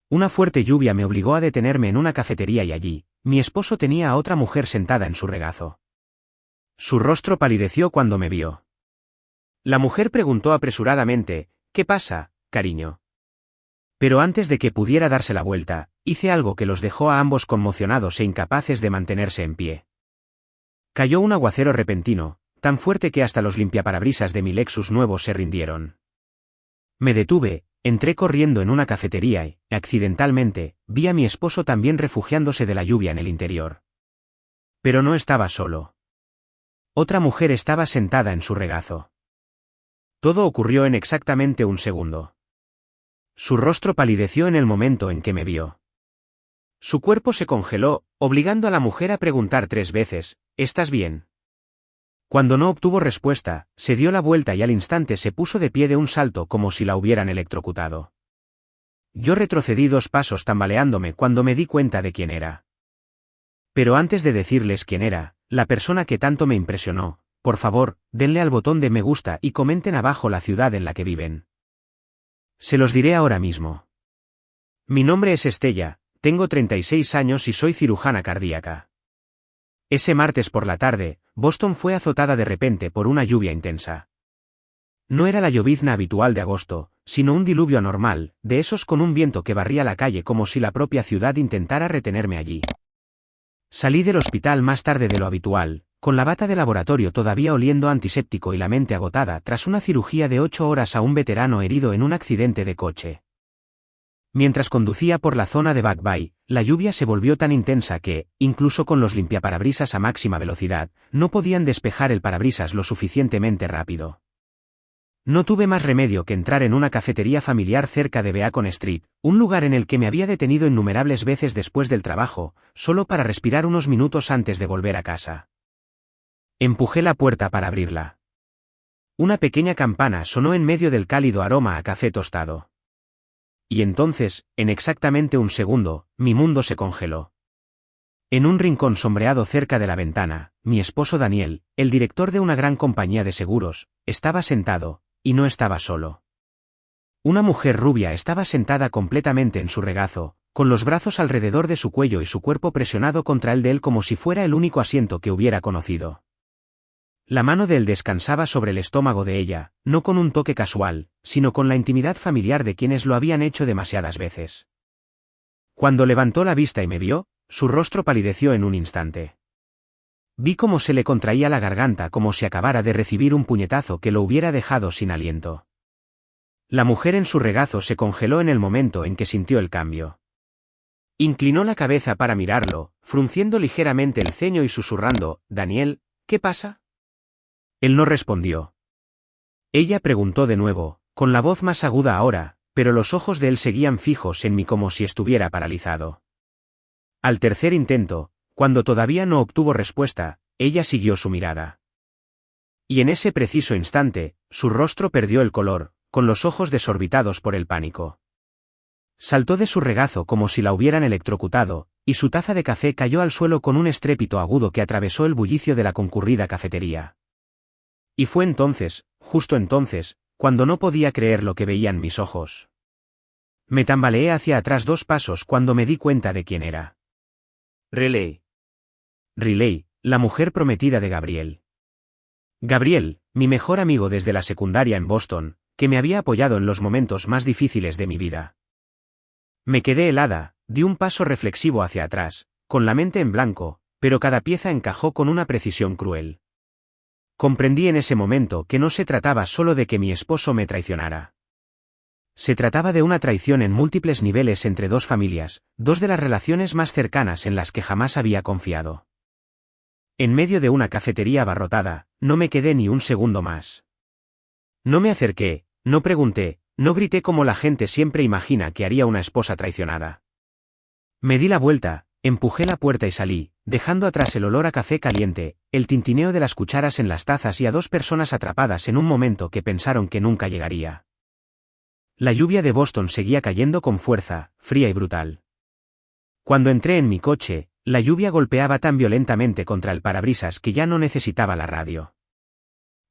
Una fuerte lluvia me obligó a detenerme en una cafetería y allí, mi esposo tenía a otra mujer sentada en su regazo. Su rostro palideció cuando me vio. La mujer preguntó apresuradamente, «¿Qué pasa, cariño?». Pero antes de que pudiera darse la vuelta, hice algo que los dejó a ambos conmocionados e incapaces de mantenerse en pie. Cayó un aguacero repentino, tan fuerte que hasta los limpiaparabrisas de mi Lexus nuevo se rindieron. Me detuve, entré corriendo en una cafetería y, accidentalmente, vi a mi esposo también refugiándose de la lluvia en el interior. Pero no estaba solo. Otra mujer estaba sentada en su regazo. Todo ocurrió en exactamente un segundo. Su rostro palideció en el momento en que me vio. Su cuerpo se congeló, obligando a la mujer a preguntar 3 veces, «¿Estás bien?». Cuando no obtuvo respuesta, se dio la vuelta y al instante se puso de pie de un salto como si la hubieran electrocutado. Yo retrocedí 2 pasos tambaleándome cuando me di cuenta de quién era. Pero antes de decirles quién era, la persona que tanto me impresionó, por favor, denle al botón de me gusta y comenten abajo la ciudad en la que viven. Se los diré ahora mismo. Mi nombre es Estella, tengo 36 años y soy cirujana cardíaca. Ese martes por la tarde, Boston fue azotada de repente por una lluvia intensa. No era la llovizna habitual de agosto, sino un diluvio anormal, de esos con un viento que barría la calle como si la propia ciudad intentara retenerme allí. Salí del hospital más tarde de lo habitual, con la bata de laboratorio todavía oliendo a antiséptico y la mente agotada tras una cirugía de 8 horas a un veterano herido en un accidente de coche. Mientras conducía por la zona de Back Bay, la lluvia se volvió tan intensa que, incluso con los limpiaparabrisas a máxima velocidad, no podían despejar el parabrisas lo suficientemente rápido. No tuve más remedio que entrar en una cafetería familiar cerca de Beacon Street, un lugar en el que me había detenido innumerables veces después del trabajo, solo para respirar unos minutos antes de volver a casa. Empujé la puerta para abrirla. Una pequeña campana sonó en medio del cálido aroma a café tostado. Y entonces, en exactamente un segundo, mi mundo se congeló. En un rincón sombreado cerca de la ventana, mi esposo Daniel, el director de una gran compañía de seguros, estaba sentado, y no estaba solo. Una mujer rubia estaba sentada completamente en su regazo, con los brazos alrededor de su cuello y su cuerpo presionado contra el de él como si fuera el único asiento que hubiera conocido. La mano de él descansaba sobre el estómago de ella, no con un toque casual, sino con la intimidad familiar de quienes lo habían hecho demasiadas veces. Cuando levantó la vista y me vio, su rostro palideció en un instante. Vi cómo se le contraía la garganta como si acabara de recibir un puñetazo que lo hubiera dejado sin aliento. La mujer en su regazo se congeló en el momento en que sintió el cambio. Inclinó la cabeza para mirarlo, frunciendo ligeramente el ceño y susurrando, «Daniel, ¿qué pasa?». Él no respondió. Ella preguntó de nuevo, con la voz más aguda ahora, pero los ojos de él seguían fijos en mí como si estuviera paralizado. Al tercer intento, cuando todavía no obtuvo respuesta, ella siguió su mirada. Y en ese preciso instante, su rostro perdió el color, con los ojos desorbitados por el pánico. Saltó de su regazo como si la hubieran electrocutado, y su taza de café cayó al suelo con un estrépito agudo que atravesó el bullicio de la concurrida cafetería. Y fue entonces, justo entonces, cuando no podía creer lo que veían mis ojos. Me tambaleé hacia atrás 2 pasos cuando me di cuenta de quién era. Riley, la mujer prometida de Gabriel. Gabriel, mi mejor amigo desde la secundaria en Boston, que me había apoyado en los momentos más difíciles de mi vida. Me quedé helada, di un paso reflexivo hacia atrás, con la mente en blanco, pero cada pieza encajó con una precisión cruel. Comprendí en ese momento que no se trataba solo de que mi esposo me traicionara. Se trataba de una traición en múltiples niveles entre 2 familias, 2 de las relaciones más cercanas en las que jamás había confiado. En medio de una cafetería abarrotada, no me quedé ni un segundo más. No me acerqué, no pregunté, no grité como la gente siempre imagina que haría una esposa traicionada. Me di la vuelta, empujé la puerta y salí, dejando atrás el olor a café caliente, el tintineo de las cucharas en las tazas y a 2 personas atrapadas en un momento que pensaron que nunca llegaría. La lluvia de Boston seguía cayendo con fuerza, fría y brutal. Cuando entré en mi coche, la lluvia golpeaba tan violentamente contra el parabrisas que ya no necesitaba la radio.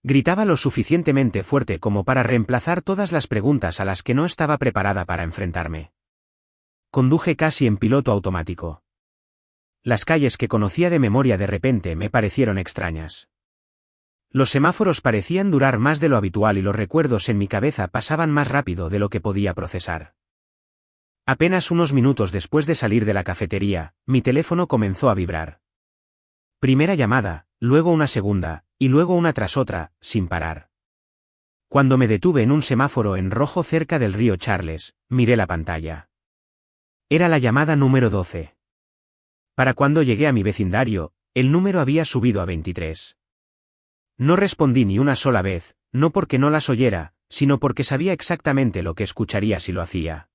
Gritaba lo suficientemente fuerte como para reemplazar todas las preguntas a las que no estaba preparada para enfrentarme. conduje casi en piloto automático. Las calles que conocía de memoria de repente me parecieron extrañas. Los semáforos parecían durar más de lo habitual y los recuerdos en mi cabeza pasaban más rápido de lo que podía procesar. Apenas unos minutos después de salir de la cafetería, mi teléfono comenzó a vibrar. Primera llamada, luego una segunda, y luego una tras otra, sin parar. Cuando me detuve en un semáforo en rojo cerca del río Charles, miré la pantalla. Era la llamada número 12. Para cuando llegué a mi vecindario, el número había subido a 23. No respondí ni una sola vez, no porque no las oyera, sino porque sabía exactamente lo que escucharía si lo hacía.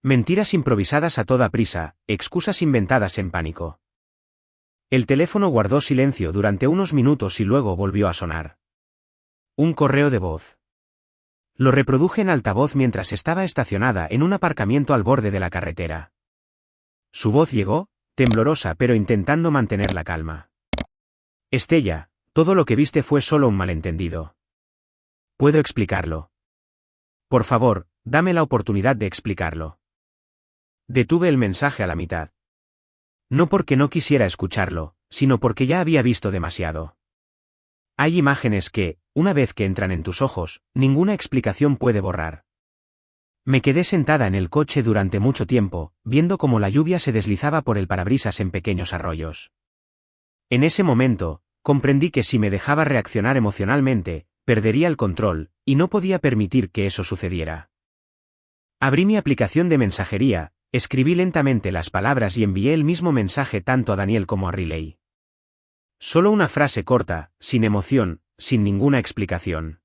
Mentiras improvisadas a toda prisa, excusas inventadas en pánico. El teléfono guardó silencio durante unos minutos y luego volvió a sonar. Un correo de voz. Lo reproduje en altavoz mientras estaba estacionada en un aparcamiento al borde de la carretera. Su voz llegó, temblorosa pero intentando mantener la calma. Estella, todo lo que viste fue solo un malentendido. ¿Puedo explicarlo? Por favor, dame la oportunidad de explicarlo. Detuve el mensaje a la mitad. No porque no quisiera escucharlo, sino porque ya había visto demasiado. Hay imágenes que, una vez que entran en tus ojos, ninguna explicación puede borrar. Me quedé sentada en el coche durante mucho tiempo, viendo cómo la lluvia se deslizaba por el parabrisas en pequeños arroyos. En ese momento, comprendí que si me dejaba reaccionar emocionalmente, perdería el control, y no podía permitir que eso sucediera. Abrí mi aplicación de mensajería, escribí lentamente las palabras y envié el mismo mensaje tanto a Daniel como a Riley. Solo una frase corta, sin emoción, sin ninguna explicación.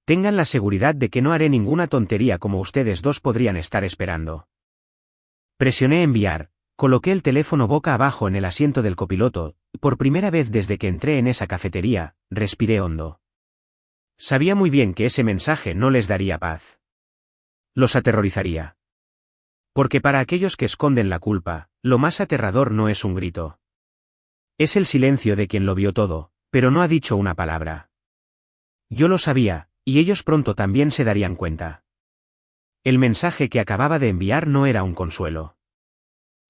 Tengan la seguridad de que no haré ninguna tontería como ustedes dos podrían estar esperando. Presioné enviar, coloqué el teléfono boca abajo en el asiento del copiloto, por primera vez desde que entré en esa cafetería, respiré hondo. Sabía muy bien que ese mensaje no les daría paz. Los aterrorizaría. Porque para aquellos que esconden la culpa, lo más aterrador no es un grito. Es el silencio de quien lo vio todo, pero no ha dicho una palabra. Yo lo sabía, y ellos pronto también se darían cuenta. El mensaje que acababa de enviar no era un consuelo.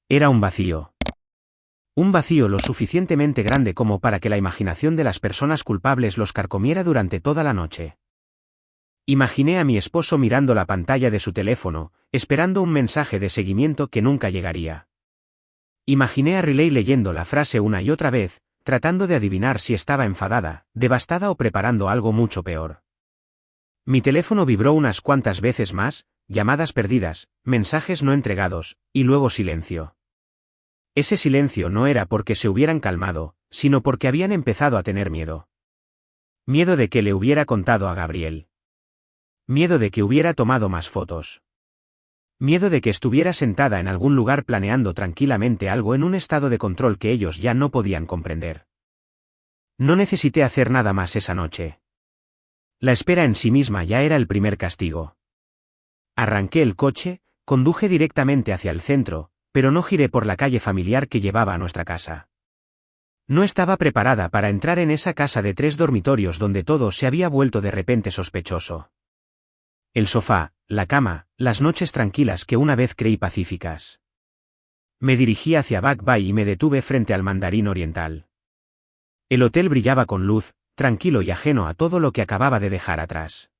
Era un vacío. Un vacío lo suficientemente grande como para que la imaginación de las personas culpables los carcomiera durante toda la noche. Imaginé a mi esposo mirando la pantalla de su teléfono, esperando un mensaje de seguimiento que nunca llegaría. Imaginé a Riley leyendo la frase una y otra vez, tratando de adivinar si estaba enfadada, devastada o preparando algo mucho peor. Mi teléfono vibró unas cuantas veces más, llamadas perdidas, mensajes no entregados, y luego silencio. Ese silencio no era porque se hubieran calmado, sino porque habían empezado a tener miedo. Miedo de que le hubiera contado a Gabriel. Miedo de que hubiera tomado más fotos. Miedo de que estuviera sentada en algún lugar planeando tranquilamente algo en un estado de control que ellos ya no podían comprender. No necesité hacer nada más esa noche. La espera en sí misma ya era el primer castigo. Arranqué el coche, conduje directamente hacia el centro, pero no giré por la calle familiar que llevaba a nuestra casa. No estaba preparada para entrar en esa casa de 3 dormitorios donde todo se había vuelto de repente sospechoso. El sofá, la cama, las noches tranquilas que una vez creí pacíficas. Me dirigí hacia Back Bay y me detuve frente al Mandarín Oriental. El hotel brillaba con luz, tranquilo y ajeno a todo lo que acababa de dejar atrás.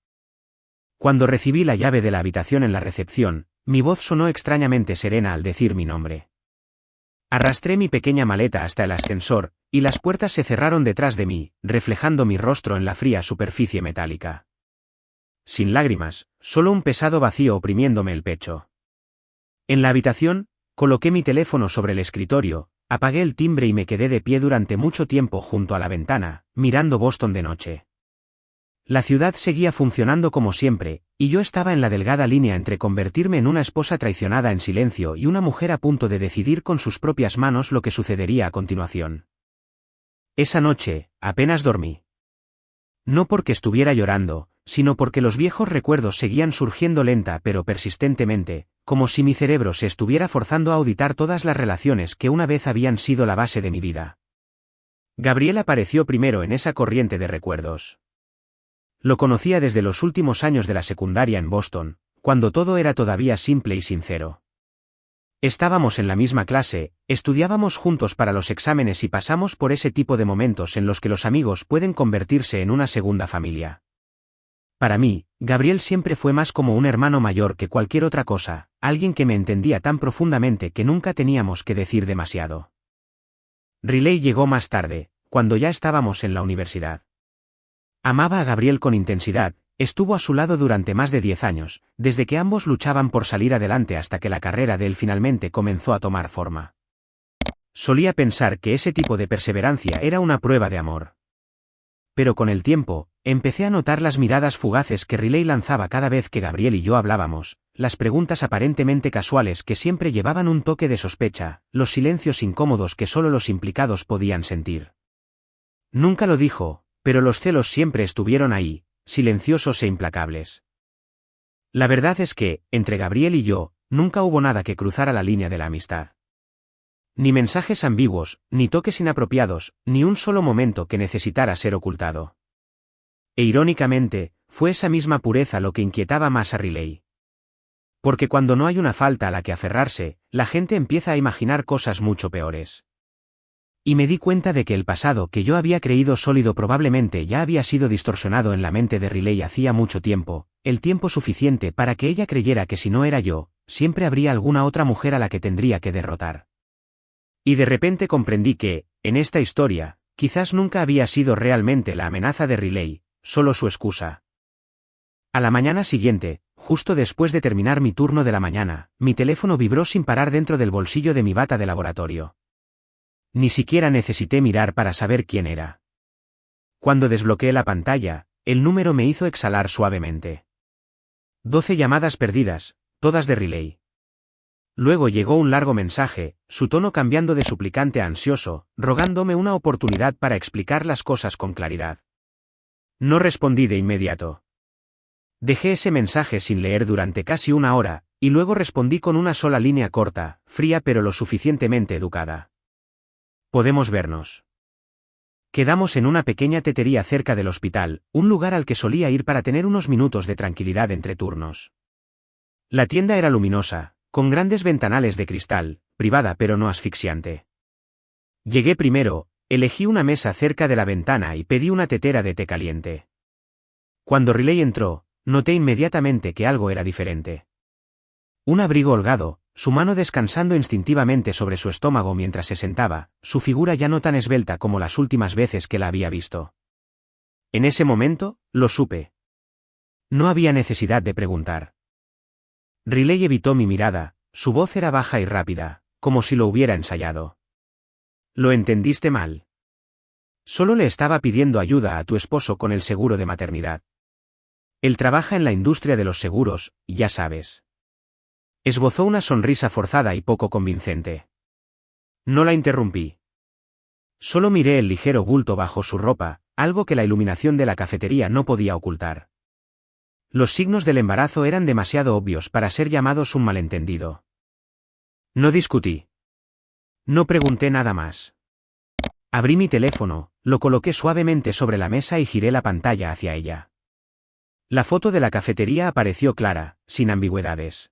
Cuando recibí la llave de la habitación en la recepción, mi voz sonó extrañamente serena al decir mi nombre. Arrastré mi pequeña maleta hasta el ascensor, y las puertas se cerraron detrás de mí, reflejando mi rostro en la fría superficie metálica. Sin lágrimas, solo un pesado vacío oprimiéndome el pecho. En la habitación, coloqué mi teléfono sobre el escritorio, apagué el timbre y me quedé de pie durante mucho tiempo junto a la ventana, mirando Boston de noche. La ciudad seguía funcionando como siempre, y yo estaba en la delgada línea entre convertirme en una esposa traicionada en silencio y una mujer a punto de decidir con sus propias manos lo que sucedería a continuación. Esa noche, apenas dormí. No porque estuviera llorando, sino porque los viejos recuerdos seguían surgiendo lenta pero persistentemente, como si mi cerebro se estuviera forzando a auditar todas las relaciones que una vez habían sido la base de mi vida. Gabriel apareció primero en esa corriente de recuerdos. Lo conocía desde los últimos años de la secundaria en Boston, cuando todo era todavía simple y sincero. Estábamos en la misma clase, estudiábamos juntos para los exámenes y pasamos por ese tipo de momentos en los que los amigos pueden convertirse en una segunda familia. Para mí, Gabriel siempre fue más como un hermano mayor que cualquier otra cosa, alguien que me entendía tan profundamente que nunca teníamos que decir demasiado. Riley llegó más tarde, cuando ya estábamos en la universidad. Amaba a Gabriel con intensidad, estuvo a su lado durante más de 10 años, desde que ambos luchaban por salir adelante hasta que la carrera de él finalmente comenzó a tomar forma. Solía pensar que ese tipo de perseverancia era una prueba de amor. Pero con el tiempo, empecé a notar las miradas fugaces que Riley lanzaba cada vez que Gabriel y yo hablábamos, las preguntas aparentemente casuales que siempre llevaban un toque de sospecha, los silencios incómodos que solo los implicados podían sentir. Nunca lo dijo, pero los celos siempre estuvieron ahí, silenciosos e implacables. La verdad es que, entre Gabriel y yo, nunca hubo nada que cruzara la línea de la amistad. Ni mensajes ambiguos, ni toques inapropiados, ni un solo momento que necesitara ser ocultado. E irónicamente, fue esa misma pureza lo que inquietaba más a Riley. Porque cuando no hay una falta a la que aferrarse, la gente empieza a imaginar cosas mucho peores. Y me di cuenta de que el pasado que yo había creído sólido probablemente ya había sido distorsionado en la mente de Riley hacía mucho tiempo, el tiempo suficiente para que ella creyera que si no era yo, siempre habría alguna otra mujer a la que tendría que derrotar. Y de repente comprendí que, en esta historia, quizás nunca había sido realmente la amenaza de Riley, solo su excusa. A la mañana siguiente, justo después de terminar mi turno de la mañana, mi teléfono vibró sin parar dentro del bolsillo de mi bata de laboratorio. Ni siquiera necesité mirar para saber quién era. Cuando desbloqueé la pantalla, el número me hizo exhalar suavemente. 12 llamadas perdidas, todas de Riley. Luego llegó un largo mensaje, su tono cambiando de suplicante a ansioso, rogándome una oportunidad para explicar las cosas con claridad. No respondí de inmediato. Dejé ese mensaje sin leer durante casi una hora, y luego respondí con una sola línea corta, fría pero lo suficientemente educada. Podemos vernos. Quedamos en una pequeña tetería cerca del hospital, un lugar al que solía ir para tener unos minutos de tranquilidad entre turnos. La tienda era luminosa, con grandes ventanales de cristal, privada pero no asfixiante. Llegué primero, elegí una mesa cerca de la ventana y pedí una tetera de té caliente. Cuando Riley entró, noté inmediatamente que algo era diferente. Un abrigo holgado, su mano descansando instintivamente sobre su estómago mientras se sentaba, su figura ya no tan esbelta como las últimas veces que la había visto. En ese momento, lo supe. No había necesidad de preguntar. Riley evitó mi mirada, su voz era baja y rápida, como si lo hubiera ensayado. Lo entendiste mal. Solo le estaba pidiendo ayuda a tu esposo con el seguro de maternidad. Él trabaja en la industria de los seguros, ya sabes. Esbozó una sonrisa forzada y poco convincente. No la interrumpí. Solo miré el ligero bulto bajo su ropa, algo que la iluminación de la cafetería no podía ocultar. Los signos del embarazo eran demasiado obvios para ser llamados un malentendido. No discutí. No pregunté nada más. Abrí mi teléfono, lo coloqué suavemente sobre la mesa y giré la pantalla hacia ella. La foto de la cafetería apareció clara, sin ambigüedades.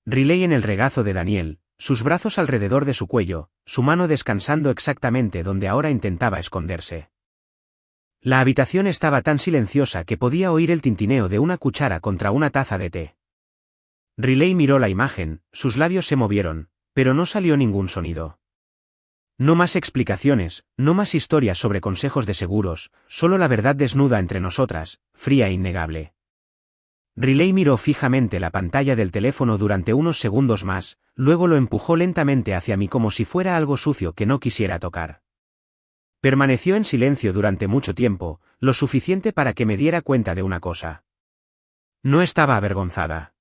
Riley en el regazo de Daniel, sus brazos alrededor de su cuello, su mano descansando exactamente donde ahora intentaba esconderse. La habitación estaba tan silenciosa que podía oír el tintineo de una cuchara contra una taza de té. Riley miró la imagen, sus labios se movieron, pero no salió ningún sonido. No más explicaciones, no más historias sobre consejos de seguros, solo la verdad desnuda entre nosotras, fría e innegable. Riley miró fijamente la pantalla del teléfono durante unos segundos más, luego lo empujó lentamente hacia mí como si fuera algo sucio que no quisiera tocar. Permaneció en silencio durante mucho tiempo, lo suficiente para que me diera cuenta de una cosa. No estaba avergonzada.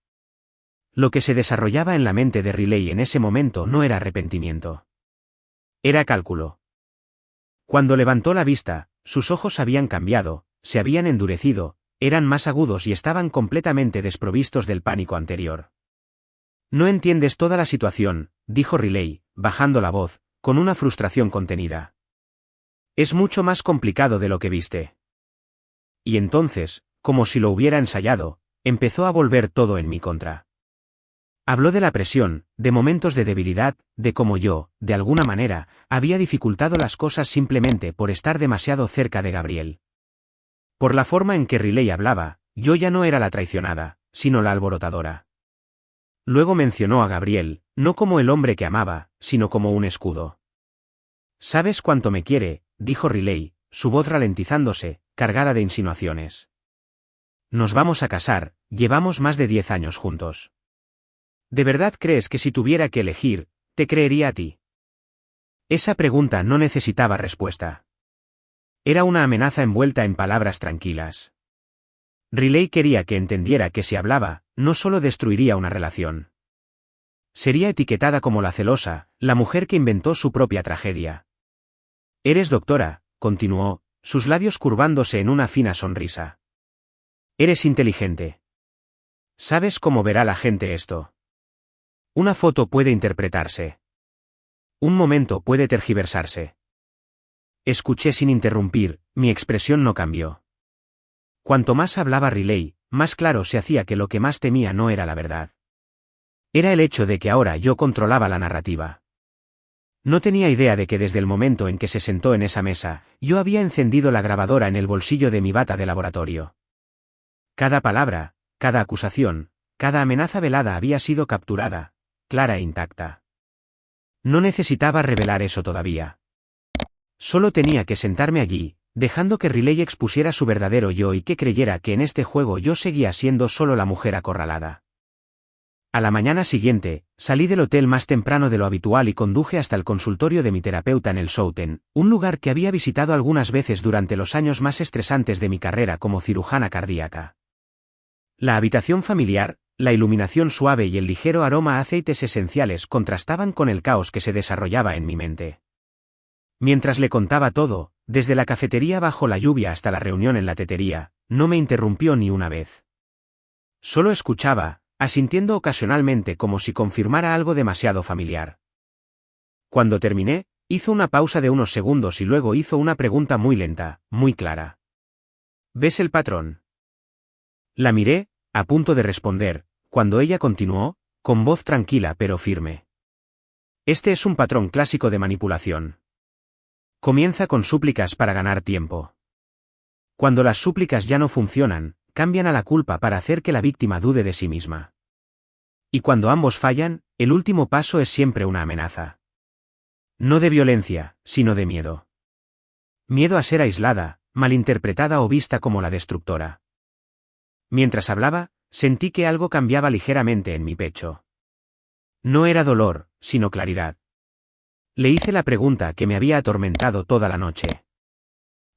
Lo que se desarrollaba en la mente de Riley en ese momento no era arrepentimiento. Era cálculo. Cuando levantó la vista, sus ojos habían cambiado, se habían endurecido, eran más agudos y estaban completamente desprovistos del pánico anterior. No entiendes toda la situación, dijo Riley, bajando la voz, con una frustración contenida. Es mucho más complicado de lo que viste. Y entonces, como si lo hubiera ensayado, empezó a volver todo en mi contra. Habló de la presión, de momentos de debilidad, de cómo yo, de alguna manera, había dificultado las cosas simplemente por estar demasiado cerca de Gabriel. Por la forma en que Riley hablaba, yo ya no era la traicionada, sino la alborotadora. Luego mencionó a Gabriel, no como el hombre que amaba, sino como un escudo. «¿Sabes cuánto me quiere?», dijo Riley, su voz ralentizándose, cargada de insinuaciones. «Nos vamos a casar, llevamos más de 10 años juntos. ¿De verdad crees que si tuviera que elegir, te creería a ti?». Esa pregunta no necesitaba respuesta. Era una amenaza envuelta en palabras tranquilas. Riley quería que entendiera que si hablaba, no solo destruiría una relación. Sería etiquetada como la celosa, la mujer que inventó su propia tragedia. «Eres doctora», continuó, sus labios curvándose en una fina sonrisa. «Eres inteligente. ¿Sabes cómo verá la gente esto? Una foto puede interpretarse. Un momento puede tergiversarse». Escuché sin interrumpir, mi expresión no cambió. Cuanto más hablaba Riley, más claro se hacía que lo que más temía no era la verdad. Era el hecho de que ahora yo controlaba la narrativa. No tenía idea de que desde el momento en que se sentó en esa mesa, yo había encendido la grabadora en el bolsillo de mi bata de laboratorio. Cada palabra, cada acusación, cada amenaza velada había sido capturada, clara e intacta. No necesitaba revelar eso todavía. Solo tenía que sentarme allí, dejando que Riley expusiera su verdadero yo y que creyera que en este juego yo seguía siendo solo la mujer acorralada. A la mañana siguiente, salí del hotel más temprano de lo habitual y conduje hasta el consultorio de mi terapeuta en el Southend, un lugar que había visitado algunas veces durante los años más estresantes de mi carrera como cirujana cardíaca. La habitación familiar, la iluminación suave y el ligero aroma a aceites esenciales contrastaban con el caos que se desarrollaba en mi mente. Mientras le contaba todo, desde la cafetería bajo la lluvia hasta la reunión en la tetería, no me interrumpió ni una vez. Solo escuchaba, asintiendo ocasionalmente como si confirmara algo demasiado familiar. Cuando terminé, hizo una pausa de unos segundos y luego hizo una pregunta muy lenta, muy clara. «¿Ves el patrón?». La miré, a punto de responder, cuando ella continuó, con voz tranquila pero firme. «Este es un patrón clásico de manipulación. Comienza con súplicas para ganar tiempo. Cuando las súplicas ya no funcionan, cambian a la culpa para hacer que la víctima dude de sí misma. Y cuando ambos fallan, el último paso es siempre una amenaza. No de violencia, sino de miedo. Miedo a ser aislada, malinterpretada o vista como la destructora». Mientras hablaba, sentí que algo cambiaba ligeramente en mi pecho. No era dolor, sino claridad. Le hice la pregunta que me había atormentado toda la noche.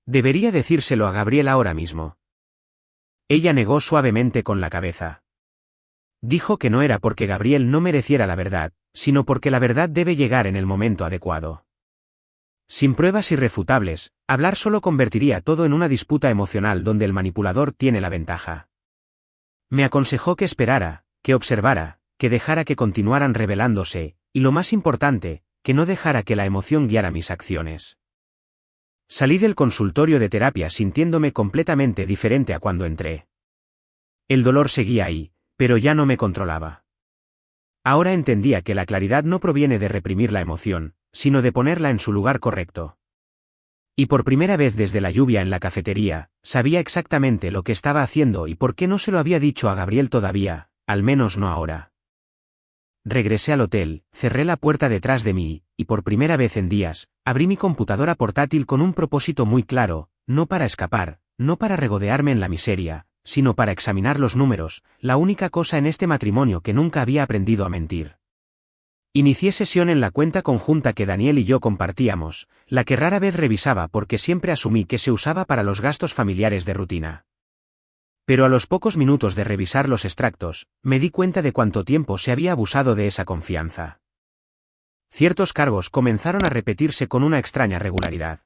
¿Debería decírselo a Gabriel ahora mismo? Ella negó suavemente con la cabeza. Dijo que no era porque Gabriel no mereciera la verdad, sino porque la verdad debe llegar en el momento adecuado. Sin pruebas irrefutables, hablar solo convertiría todo en una disputa emocional donde el manipulador tiene la ventaja. Me aconsejó que esperara, que observara, que dejara que continuaran revelándose, y lo más importante, que no dejara que la emoción guiara mis acciones. Salí del consultorio de terapia sintiéndome completamente diferente a cuando entré. El dolor seguía ahí, pero ya no me controlaba. Ahora entendía que la claridad no proviene de reprimir la emoción, sino de ponerla en su lugar correcto. Y por primera vez desde la lluvia en la cafetería, sabía exactamente lo que estaba haciendo y por qué no se lo había dicho a Gabriel todavía, al menos no ahora. Regresé al hotel, cerré la puerta detrás de mí, y por primera vez en días, abrí mi computadora portátil con un propósito muy claro, no para escapar, no para regodearme en la miseria, sino para examinar los números, la única cosa en este matrimonio que nunca había aprendido a mentir. Inicié sesión en la cuenta conjunta que Daniel y yo compartíamos, la que rara vez revisaba porque siempre asumí que se usaba para los gastos familiares de rutina. Pero a los pocos minutos de revisar los extractos, me di cuenta de cuánto tiempo se había abusado de esa confianza. Ciertos cargos comenzaron a repetirse con una extraña regularidad.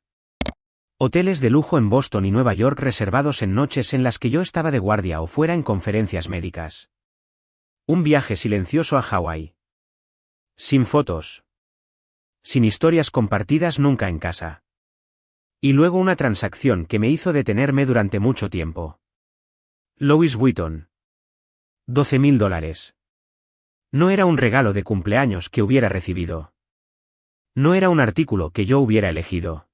Hoteles de lujo en Boston y Nueva York reservados en noches en las que yo estaba de guardia o fuera en conferencias médicas. Un viaje silencioso a Hawái. Sin fotos. Sin historias compartidas nunca en casa. Y luego una transacción que me hizo detenerme durante mucho tiempo. Louis Vuitton. $12.000. No era un regalo de cumpleaños que hubiera recibido. No era un artículo que yo hubiera elegido.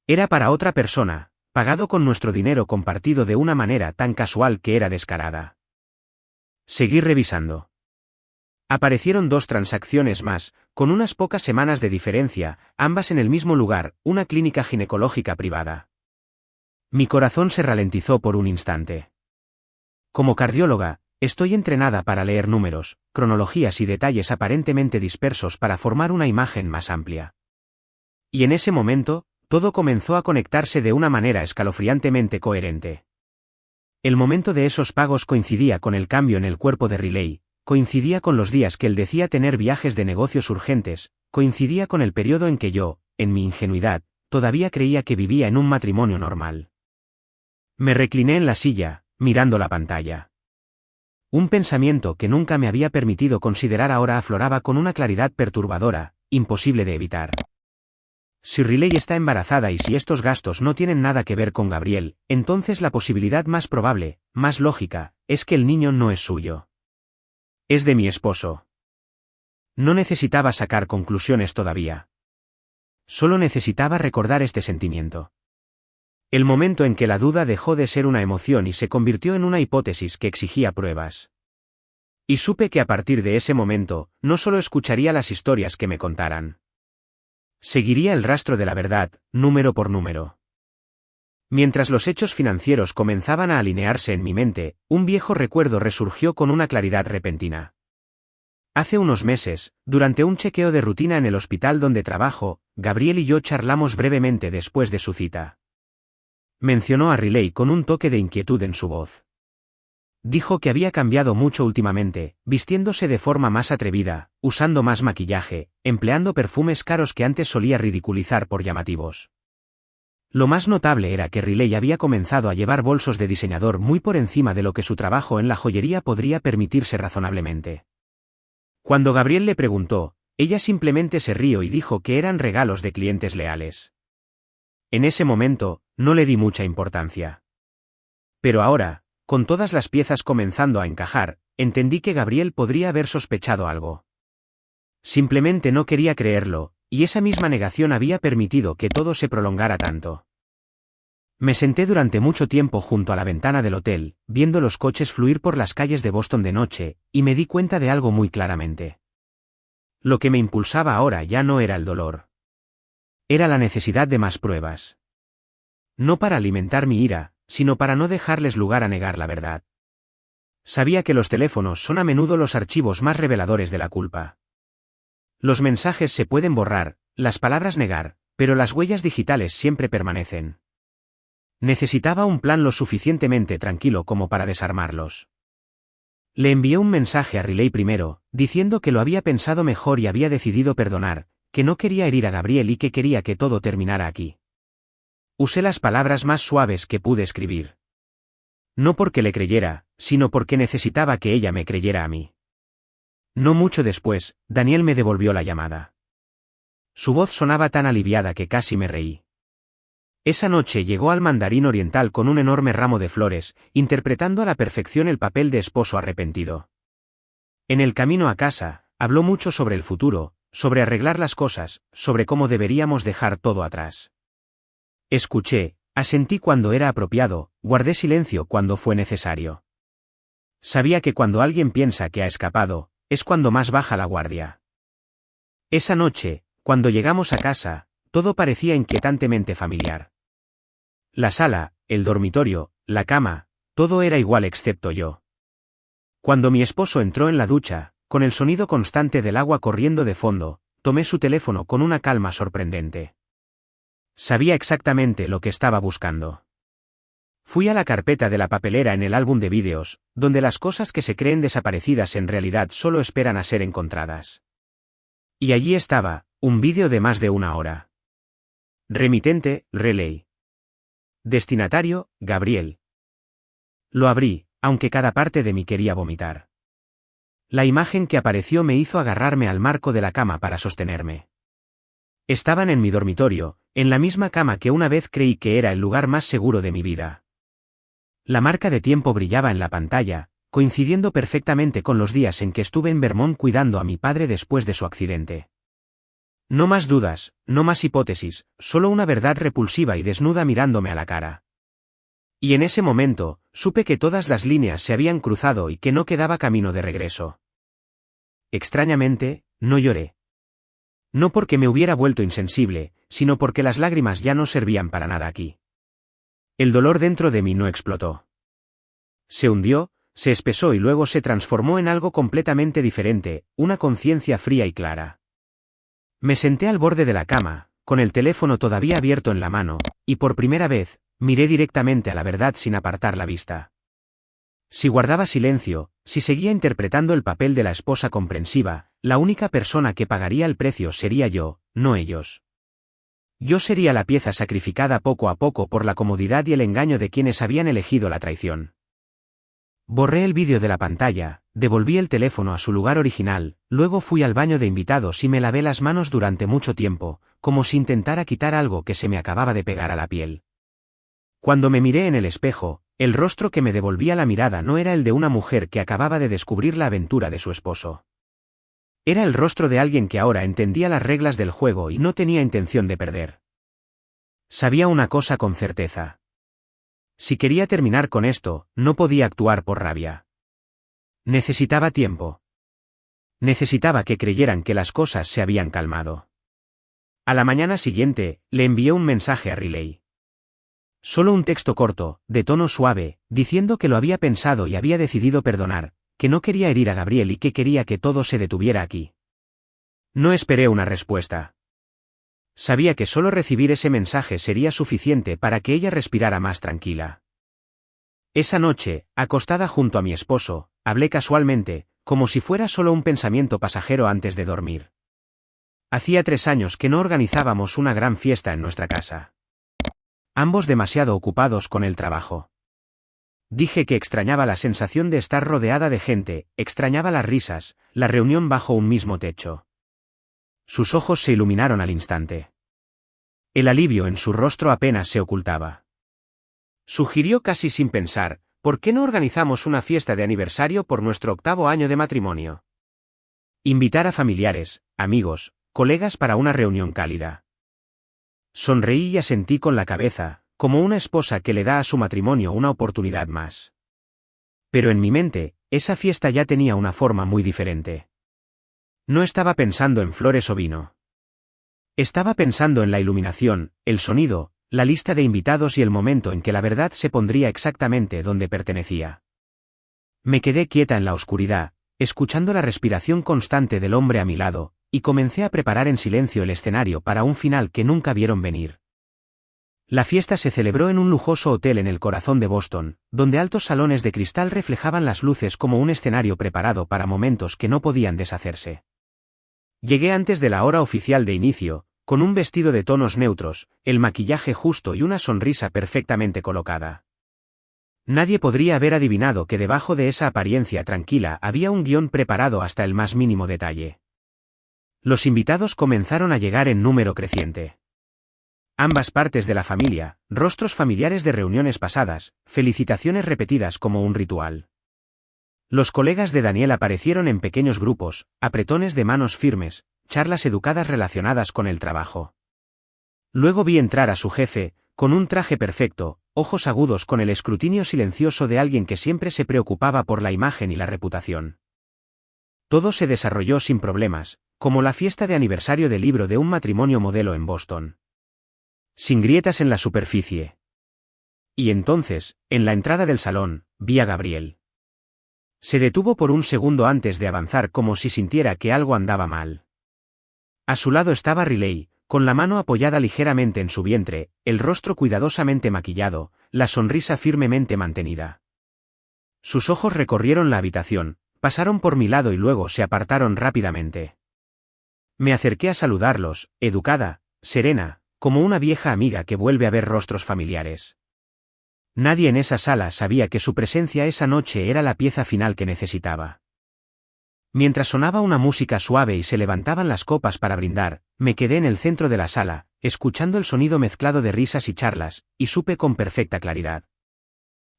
Era para otra persona, pagado con nuestro dinero compartido de una manera tan casual que era descarada. Seguí revisando. Aparecieron 2 transacciones más, con unas pocas semanas de diferencia, ambas en el mismo lugar, una clínica ginecológica privada. Mi corazón se ralentizó por un instante. Como cardióloga, estoy entrenada para leer números, cronologías y detalles aparentemente dispersos para formar una imagen más amplia. Y en ese momento, todo comenzó a conectarse de una manera escalofriantemente coherente. El momento de esos pagos coincidía con el cambio en el cuerpo de Riley, coincidía con los días que él decía tener viajes de negocios urgentes, coincidía con el periodo en que yo, en mi ingenuidad, todavía creía que vivía en un matrimonio normal. Me recliné en la silla, mirando la pantalla. Un pensamiento que nunca me había permitido considerar ahora afloraba con una claridad perturbadora, imposible de evitar. Si Riley está embarazada y si estos gastos no tienen nada que ver con Gabriel, entonces la posibilidad más probable, más lógica, es que el niño no es suyo. Es de mi esposo. No necesitaba sacar conclusiones todavía. Solo necesitaba recordar este sentimiento. El momento en que la duda dejó de ser una emoción y se convirtió en una hipótesis que exigía pruebas. Y supe que a partir de ese momento, no solo escucharía las historias que me contaran. Seguiría el rastro de la verdad, número por número. Mientras los hechos financieros comenzaban a alinearse en mi mente, un viejo recuerdo resurgió con una claridad repentina. Hace unos meses, durante un chequeo de rutina en el hospital donde trabajo, Gabriel y yo charlamos brevemente después de su cita. Mencionó a Riley con un toque de inquietud en su voz. Dijo que había cambiado mucho últimamente, vistiéndose de forma más atrevida, usando más maquillaje, empleando perfumes caros que antes solía ridiculizar por llamativos. Lo más notable era que Riley había comenzado a llevar bolsos de diseñador muy por encima de lo que su trabajo en la joyería podría permitirse razonablemente. Cuando Gabriel le preguntó, ella simplemente se rió y dijo que eran regalos de clientes leales. En ese momento, no le di mucha importancia. Pero ahora, con todas las piezas comenzando a encajar, entendí que Gabriel podría haber sospechado algo. Simplemente no quería creerlo, y esa misma negación había permitido que todo se prolongara tanto. Me senté durante mucho tiempo junto a la ventana del hotel, viendo los coches fluir por las calles de Boston de noche, y me di cuenta de algo muy claramente. Lo que me impulsaba ahora ya no era el dolor. Era la necesidad de más pruebas. No para alimentar mi ira, sino para no dejarles lugar a negar la verdad. Sabía que los teléfonos son a menudo los archivos más reveladores de la culpa. Los mensajes se pueden borrar, las palabras negar, pero las huellas digitales siempre permanecen. Necesitaba un plan lo suficientemente tranquilo como para desarmarlos. Le envié un mensaje a Riley primero, diciendo que lo había pensado mejor y había decidido perdonar, que no quería herir a Gabriel y que quería que todo terminara aquí. Usé las palabras más suaves que pude escribir. No porque le creyera, sino porque necesitaba que ella me creyera a mí. No mucho después, Daniel me devolvió la llamada. Su voz sonaba tan aliviada que casi me reí. Esa noche llegó al Mandarín Oriental con un enorme ramo de flores, interpretando a la perfección el papel de esposo arrepentido. En el camino a casa, habló mucho sobre el futuro, sobre arreglar las cosas, sobre cómo deberíamos dejar todo atrás. Escuché, asentí cuando era apropiado, guardé silencio cuando fue necesario. Sabía que cuando alguien piensa que ha escapado, es cuando más baja la guardia. Esa noche, cuando llegamos a casa, todo parecía inquietantemente familiar. La sala, el dormitorio, la cama, todo era igual excepto yo. Cuando mi esposo entró en la ducha, con el sonido constante del agua corriendo de fondo, tomé su teléfono con una calma sorprendente. Sabía exactamente lo que estaba buscando. Fui a la carpeta de la papelera en el álbum de vídeos, donde las cosas que se creen desaparecidas en realidad solo esperan a ser encontradas. Y allí estaba, un vídeo de más de 1 hora. Remitente, Riley. Destinatario, Gabriel. Lo abrí, aunque cada parte de mí quería vomitar. La imagen que apareció me hizo agarrarme al marco de la cama para sostenerme. Estaban en mi dormitorio, en la misma cama que una vez creí que era el lugar más seguro de mi vida. La marca de tiempo brillaba en la pantalla, coincidiendo perfectamente con los días en que estuve en Vermont cuidando a mi padre después de su accidente. No más dudas, no más hipótesis, solo una verdad repulsiva y desnuda mirándome a la cara. Y en ese momento, supe que todas las líneas se habían cruzado y que no quedaba camino de regreso. Extrañamente, no lloré. No porque me hubiera vuelto insensible, sino porque las lágrimas ya no servían para nada aquí. El dolor dentro de mí no explotó. Se hundió, se espesó y luego se transformó en algo completamente diferente, una conciencia fría y clara. Me senté al borde de la cama, con el teléfono todavía abierto en la mano, y por primera vez, miré directamente a la verdad sin apartar la vista. Si guardaba silencio, si seguía interpretando el papel de la esposa comprensiva, la única persona que pagaría el precio sería yo, no ellos. Yo sería la pieza sacrificada poco a poco por la comodidad y el engaño de quienes habían elegido la traición. Borré el vídeo de la pantalla, devolví el teléfono a su lugar original, luego fui al baño de invitados y me lavé las manos durante mucho tiempo, como si intentara quitar algo que se me acababa de pegar a la piel. Cuando me miré en el espejo, el rostro que me devolvía la mirada no era el de una mujer que acababa de descubrir la aventura de su esposo. Era el rostro de alguien que ahora entendía las reglas del juego y no tenía intención de perder. Sabía una cosa con certeza. Si quería terminar con esto, no podía actuar por rabia. Necesitaba tiempo. Necesitaba que creyeran que las cosas se habían calmado. A la mañana siguiente, le envié un mensaje a Riley. Solo un texto corto, de tono suave, diciendo que lo había pensado y había decidido perdonar, que no quería herir a Gabriel y que quería que todo se detuviera aquí. No esperé una respuesta. Sabía que solo recibir ese mensaje sería suficiente para que ella respirara más tranquila. Esa noche, acostada junto a mi esposo, hablé casualmente, como si fuera solo un pensamiento pasajero antes de dormir. Hacía 3 años que no organizábamos una gran fiesta en nuestra casa. Ambos demasiado ocupados con el trabajo. Dije que extrañaba la sensación de estar rodeada de gente, extrañaba las risas, la reunión bajo un mismo techo. Sus ojos se iluminaron al instante. El alivio en su rostro apenas se ocultaba. Sugirió casi sin pensar, ¿por qué no organizamos una fiesta de aniversario por nuestro 8º año de matrimonio? Invitar a familiares, amigos, colegas para una reunión cálida. Sonreí y asentí con la cabeza, como una esposa que le da a su matrimonio una oportunidad más. Pero en mi mente, esa fiesta ya tenía una forma muy diferente. No estaba pensando en flores o vino. Estaba pensando en la iluminación, el sonido, la lista de invitados y el momento en que la verdad se pondría exactamente donde pertenecía. Me quedé quieta en la oscuridad, escuchando la respiración constante del hombre a mi lado, y comencé a preparar en silencio el escenario para un final que nunca vieron venir. La fiesta se celebró en un lujoso hotel en el corazón de Boston, donde altos salones de cristal reflejaban las luces como un escenario preparado para momentos que no podían deshacerse. Llegué antes de la hora oficial de inicio, con un vestido de tonos neutros, el maquillaje justo y una sonrisa perfectamente colocada. Nadie podría haber adivinado que debajo de esa apariencia tranquila había un guión preparado hasta el más mínimo detalle. Los invitados comenzaron a llegar en número creciente. Ambas partes de la familia, rostros familiares de reuniones pasadas, felicitaciones repetidas como un ritual. Los colegas de Daniel aparecieron en pequeños grupos, apretones de manos firmes, charlas educadas relacionadas con el trabajo. Luego vi entrar a su jefe, con un traje perfecto, ojos agudos con el escrutinio silencioso de alguien que siempre se preocupaba por la imagen y la reputación. Todo se desarrolló sin problemas, como la fiesta de aniversario del libro de un matrimonio modelo en Boston. Sin grietas en la superficie. Y entonces, en la entrada del salón, vi a Gabriel. Se detuvo por un segundo antes de avanzar como si sintiera que algo andaba mal. A su lado estaba Riley, con la mano apoyada ligeramente en su vientre, el rostro cuidadosamente maquillado, la sonrisa firmemente mantenida. Sus ojos recorrieron la habitación, pasaron por mi lado y luego se apartaron rápidamente. Me acerqué a saludarlos, educada, serena, como una vieja amiga que vuelve a ver rostros familiares. Nadie en esa sala sabía que su presencia esa noche era la pieza final que necesitaba. Mientras sonaba una música suave y se levantaban las copas para brindar, me quedé en el centro de la sala, escuchando el sonido mezclado de risas y charlas, y supe con perfecta claridad.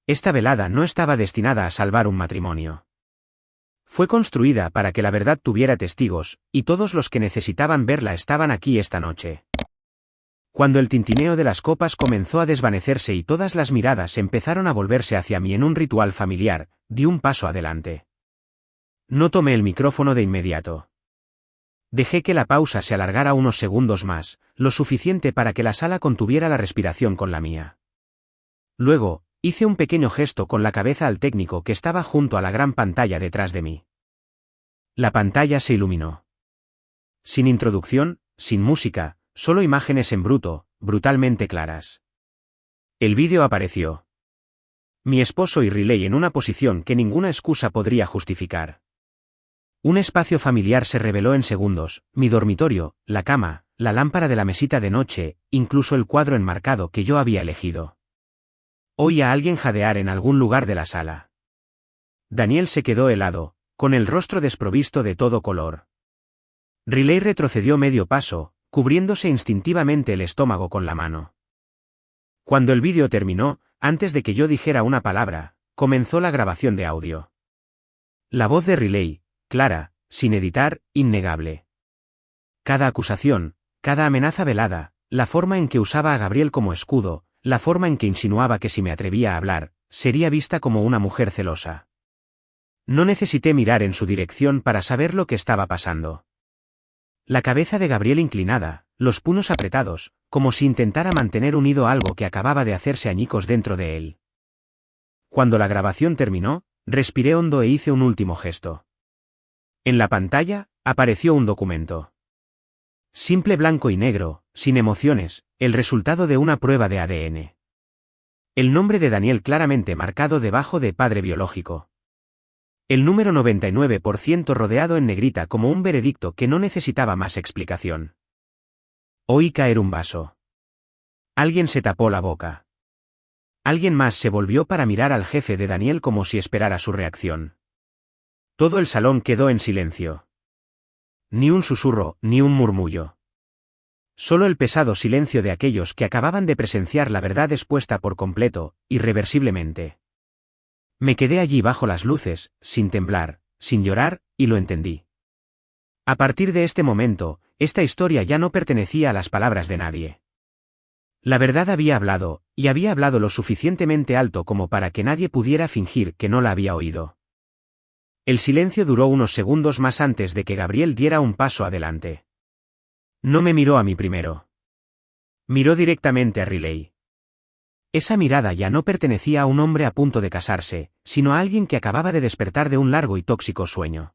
Esta velada no estaba destinada a salvar un matrimonio. Fue construida para que la verdad tuviera testigos, y todos los que necesitaban verla estaban aquí esta noche. Cuando el tintineo de las copas comenzó a desvanecerse y todas las miradas empezaron a volverse hacia mí en un ritual familiar, di un paso adelante. No tomé el micrófono de inmediato. Dejé que la pausa se alargara unos segundos más, lo suficiente para que la sala contuviera la respiración con la mía. Luego, hice un pequeño gesto con la cabeza al técnico que estaba junto a la gran pantalla detrás de mí. La pantalla se iluminó. Sin introducción, sin música, solo imágenes en bruto, brutalmente claras. El vídeo apareció. Mi esposo y Riley en una posición que ninguna excusa podría justificar. Un espacio familiar se reveló en segundos, mi dormitorio, la cama, la lámpara de la mesita de noche, incluso el cuadro enmarcado que yo había elegido. Oí a alguien jadear en algún lugar de la sala. Daniel se quedó helado, con el rostro desprovisto de todo color. Riley retrocedió medio paso, cubriéndose instintivamente el estómago con la mano. Cuando el vídeo terminó, antes de que yo dijera una palabra, comenzó la grabación de audio. La voz de Riley, clara, sin editar, innegable. Cada acusación, cada amenaza velada, la forma en que usaba a Gabriel como escudo, la forma en que insinuaba que si me atrevía a hablar, sería vista como una mujer celosa. No necesité mirar en su dirección para saber lo que estaba pasando. La cabeza de Gabriel inclinada, los puños apretados, como si intentara mantener unido algo que acababa de hacerse añicos dentro de él. Cuando la grabación terminó, respiré hondo e hice un último gesto. En la pantalla, apareció un documento. Simple blanco y negro, sin emociones, el resultado de una prueba de ADN. El nombre de Daniel claramente marcado debajo de padre biológico. El número 99% rodeado en negrita como un veredicto que no necesitaba más explicación. Oí caer un vaso. Alguien se tapó la boca. Alguien más se volvió para mirar al jefe de Daniel como si esperara su reacción. Todo el salón quedó en silencio. Ni un susurro, ni un murmullo. Solo el pesado silencio de aquellos que acababan de presenciar la verdad expuesta por completo, irreversiblemente. Me quedé allí bajo las luces, sin temblar, sin llorar, y lo entendí. A partir de este momento, esta historia ya no pertenecía a las palabras de nadie. La verdad había hablado, y había hablado lo suficientemente alto como para que nadie pudiera fingir que no la había oído. El silencio duró unos segundos más antes de que Gabriel diera un paso adelante. No me miró a mí primero. Miró directamente a Riley. Esa mirada ya no pertenecía a un hombre a punto de casarse, sino a alguien que acababa de despertar de un largo y tóxico sueño.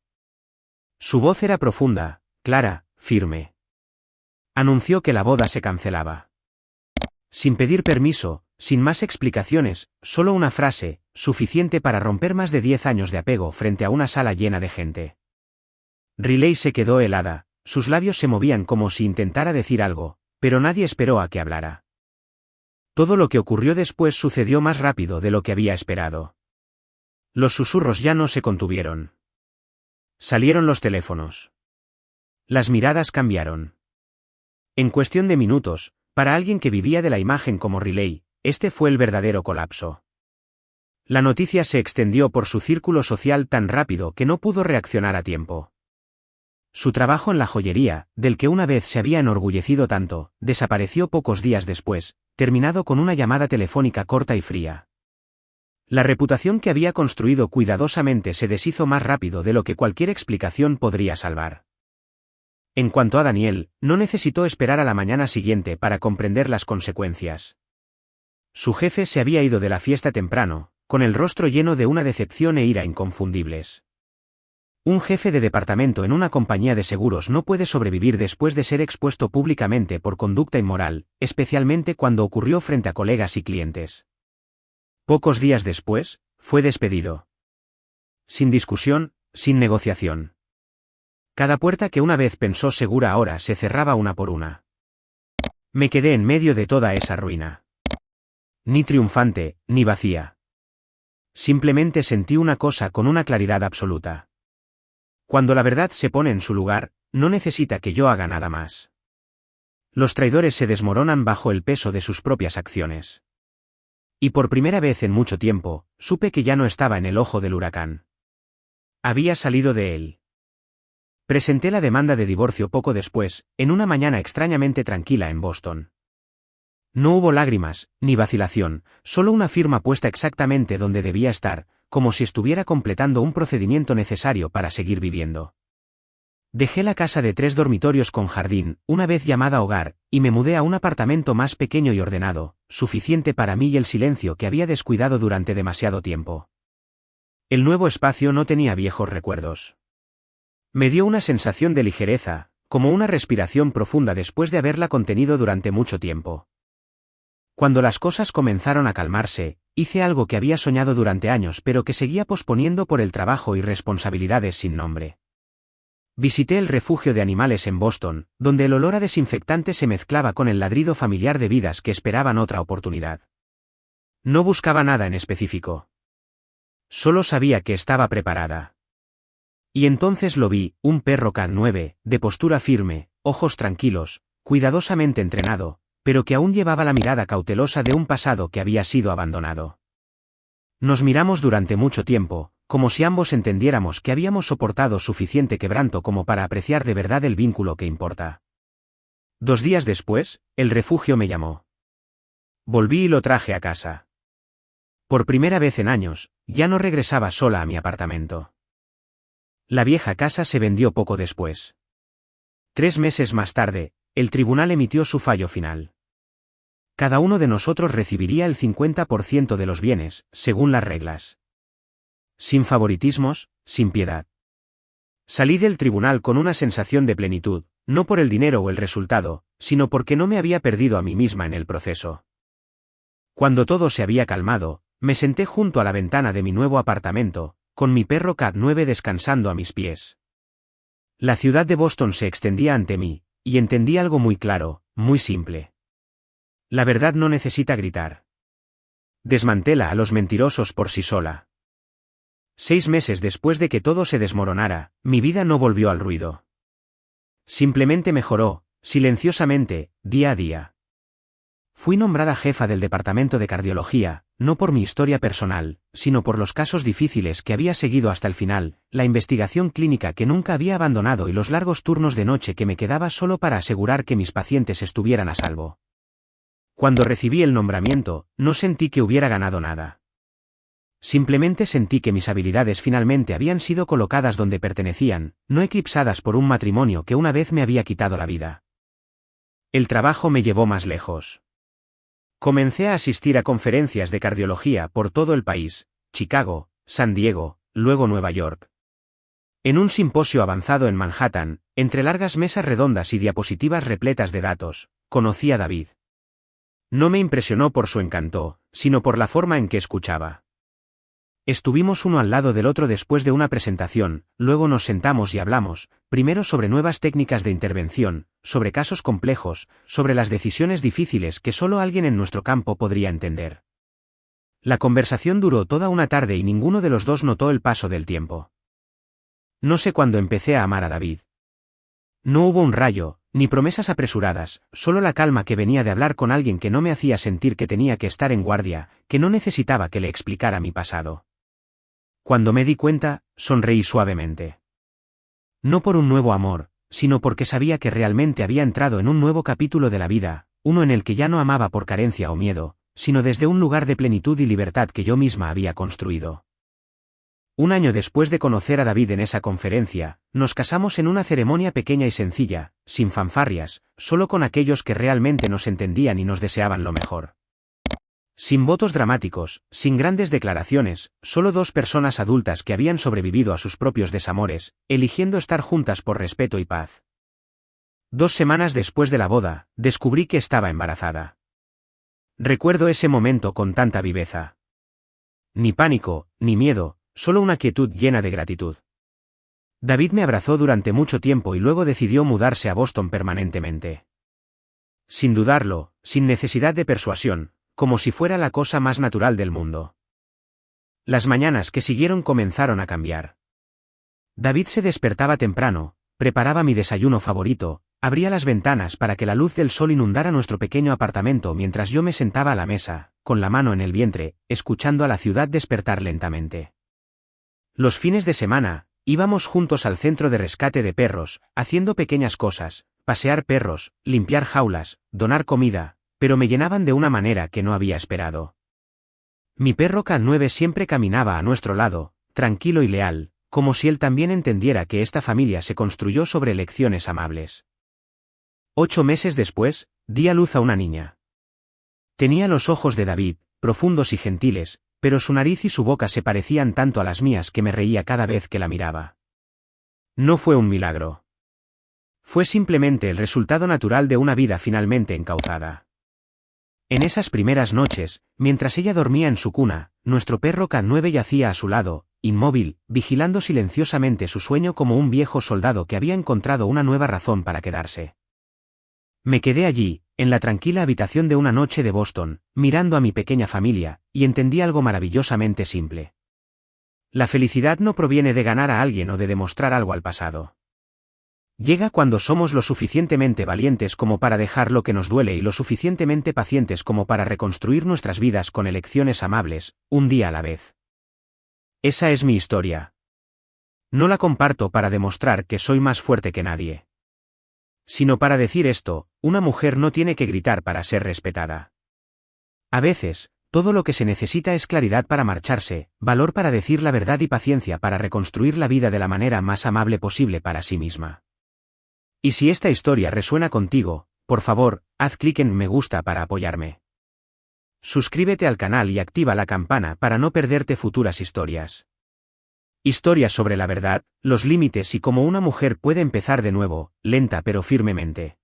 Su voz era profunda, clara, firme. Anunció que la boda se cancelaba. Sin pedir permiso, sin más explicaciones, solo una frase, suficiente para romper más de 10 años de apego frente a una sala llena de gente. Riley se quedó helada, sus labios se movían como si intentara decir algo, pero nadie esperó a que hablara. Todo lo que ocurrió después sucedió más rápido de lo que había esperado. Los susurros ya no se contuvieron. Salieron los teléfonos. Las miradas cambiaron. En cuestión de minutos, para alguien que vivía de la imagen como Riley, este fue el verdadero colapso. La noticia se extendió por su círculo social tan rápido que no pudo reaccionar a tiempo. Su trabajo en la joyería, del que una vez se había enorgullecido tanto, desapareció pocos días después, terminado con una llamada telefónica corta y fría. La reputación que había construido cuidadosamente se deshizo más rápido de lo que cualquier explicación podría salvar. En cuanto a Daniel, no necesitó esperar a la mañana siguiente para comprender las consecuencias. Su jefe se había ido de la fiesta temprano, con el rostro lleno de una decepción e ira inconfundibles. Un jefe de departamento en una compañía de seguros no puede sobrevivir después de ser expuesto públicamente por conducta inmoral, especialmente cuando ocurrió frente a colegas y clientes. Pocos días después, fue despedido. Sin discusión, sin negociación. Cada puerta que una vez pensó segura ahora se cerraba una por una. Me quedé en medio de toda esa ruina. Ni triunfante, ni vacía. Simplemente sentí una cosa con una claridad absoluta. Cuando la verdad se pone en su lugar, no necesita que yo haga nada más. Los traidores se desmoronan bajo el peso de sus propias acciones. Y por primera vez en mucho tiempo, supe que ya no estaba en el ojo del huracán. Había salido de él. Presenté la demanda de divorcio poco después, en una mañana extrañamente tranquila en Boston. No hubo lágrimas, ni vacilación, solo una firma puesta exactamente donde debía estar, como si estuviera completando un procedimiento necesario para seguir viviendo. Dejé la casa de 3 dormitorios con jardín, una vez llamada hogar, y me mudé a un apartamento más pequeño y ordenado, suficiente para mí y el silencio que había descuidado durante demasiado tiempo. El nuevo espacio no tenía viejos recuerdos. Me dio una sensación de ligereza, como una respiración profunda después de haberla contenido durante mucho tiempo. Cuando las cosas comenzaron a calmarse, hice algo que había soñado durante años pero que seguía posponiendo por el trabajo y responsabilidades sin nombre. Visité el refugio de animales en Boston, donde el olor a desinfectante se mezclaba con el ladrido familiar de vidas que esperaban otra oportunidad. No buscaba nada en específico. Solo sabía que estaba preparada. Y entonces lo vi, un perro Cat 9, de postura firme, ojos tranquilos, cuidadosamente entrenado, pero que aún llevaba la mirada cautelosa de un pasado que había sido abandonado. Nos miramos durante mucho tiempo, como si ambos entendiéramos que habíamos soportado suficiente quebranto como para apreciar de verdad el vínculo que importa. 2 días después, el refugio me llamó. Volví y lo traje a casa. Por primera vez en años, ya no regresaba sola a mi apartamento. La vieja casa se vendió poco después. 3 meses más tarde, el tribunal emitió su fallo final. Cada uno de nosotros recibiría el 50% de los bienes, según las reglas. Sin favoritismos, sin piedad. Salí del tribunal con una sensación de plenitud, no por el dinero o el resultado, sino porque no me había perdido a mí misma en el proceso. Cuando todo se había calmado, me senté junto a la ventana de mi nuevo apartamento, con mi perro Cat 9 descansando a mis pies. La ciudad de Boston se extendía ante mí, y entendí algo muy claro, muy simple. La verdad no necesita gritar. Desmantela a los mentirosos por sí sola. 6 meses después de que todo se desmoronara, mi vida no volvió al ruido. Simplemente mejoró, silenciosamente, día a día. Fui nombrada jefa del departamento de cardiología, no por mi historia personal, sino por los casos difíciles que había seguido hasta el final, la investigación clínica que nunca había abandonado y los largos turnos de noche que me quedaba solo para asegurar que mis pacientes estuvieran a salvo. Cuando recibí el nombramiento, no sentí que hubiera ganado nada. Simplemente sentí que mis habilidades finalmente habían sido colocadas donde pertenecían, no eclipsadas por un matrimonio que una vez me había quitado la vida. El trabajo me llevó más lejos. Comencé a asistir a conferencias de cardiología por todo el país, Chicago, San Diego, luego Nueva York. En un simposio avanzado en Manhattan, entre largas mesas redondas y diapositivas repletas de datos, conocí a David. No me impresionó por su encanto, sino por la forma en que escuchaba. Estuvimos uno al lado del otro después de una presentación, luego nos sentamos y hablamos, primero sobre nuevas técnicas de intervención, sobre casos complejos, sobre las decisiones difíciles que solo alguien en nuestro campo podría entender. La conversación duró toda una tarde y ninguno de los dos notó el paso del tiempo. No sé cuándo empecé a amar a David. No hubo un rayo, ni promesas apresuradas, solo la calma que venía de hablar con alguien que no me hacía sentir que tenía que estar en guardia, que no necesitaba que le explicara mi pasado. Cuando me di cuenta, sonreí suavemente. No por un nuevo amor, sino porque sabía que realmente había entrado en un nuevo capítulo de la vida, uno en el que ya no amaba por carencia o miedo, sino desde un lugar de plenitud y libertad que yo misma había construido. 1 año después de conocer a David en esa conferencia, nos casamos en una ceremonia pequeña y sencilla, sin fanfarrias, solo con aquellos que realmente nos entendían y nos deseaban lo mejor. Sin votos dramáticos, sin grandes declaraciones, solo 2 personas adultas que habían sobrevivido a sus propios desamores, eligiendo estar juntas por respeto y paz. 2 semanas después de la boda, descubrí que estaba embarazada. Recuerdo ese momento con tanta viveza. Ni pánico, ni miedo, solo una quietud llena de gratitud. David me abrazó durante mucho tiempo y luego decidió mudarse a Boston permanentemente. Sin dudarlo, sin necesidad de persuasión, como si fuera la cosa más natural del mundo. Las mañanas que siguieron comenzaron a cambiar. David se despertaba temprano, preparaba mi desayuno favorito, abría las ventanas para que la luz del sol inundara nuestro pequeño apartamento mientras yo me sentaba a la mesa, con la mano en el vientre, escuchando a la ciudad despertar lentamente. Los fines de semana, íbamos juntos al centro de rescate de perros, haciendo pequeñas cosas, pasear perros, limpiar jaulas, donar comida, pero me llenaban de una manera que no había esperado. Mi perro K9 siempre caminaba a nuestro lado, tranquilo y leal, como si él también entendiera que esta familia se construyó sobre elecciones amables. 8 meses después, di a luz a una niña. Tenía los ojos de David, profundos y gentiles, pero su nariz y su boca se parecían tanto a las mías que me reía cada vez que la miraba. No fue un milagro. Fue simplemente el resultado natural de una vida finalmente encauzada. En esas primeras noches, mientras ella dormía en su cuna, nuestro perro K9 yacía a su lado, inmóvil, vigilando silenciosamente su sueño como un viejo soldado que había encontrado una nueva razón para quedarse. Me quedé allí, en la tranquila habitación de una noche de Boston, mirando a mi pequeña familia, y entendí algo maravillosamente simple. La felicidad no proviene de ganar a alguien o de demostrar algo al pasado. Llega cuando somos lo suficientemente valientes como para dejar lo que nos duele y lo suficientemente pacientes como para reconstruir nuestras vidas con elecciones amables, un día a la vez. Esa es mi historia. No la comparto para demostrar que soy más fuerte que nadie. Sino para decir esto, una mujer no tiene que gritar para ser respetada. A veces, todo lo que se necesita es claridad para marcharse, valor para decir la verdad y paciencia para reconstruir la vida de la manera más amable posible para sí misma. Y si esta historia resuena contigo, por favor, haz clic en me gusta para apoyarme. Suscríbete al canal y activa la campana para no perderte futuras historias. Historias sobre la verdad, los límites y cómo una mujer puede empezar de nuevo, lenta pero firmemente.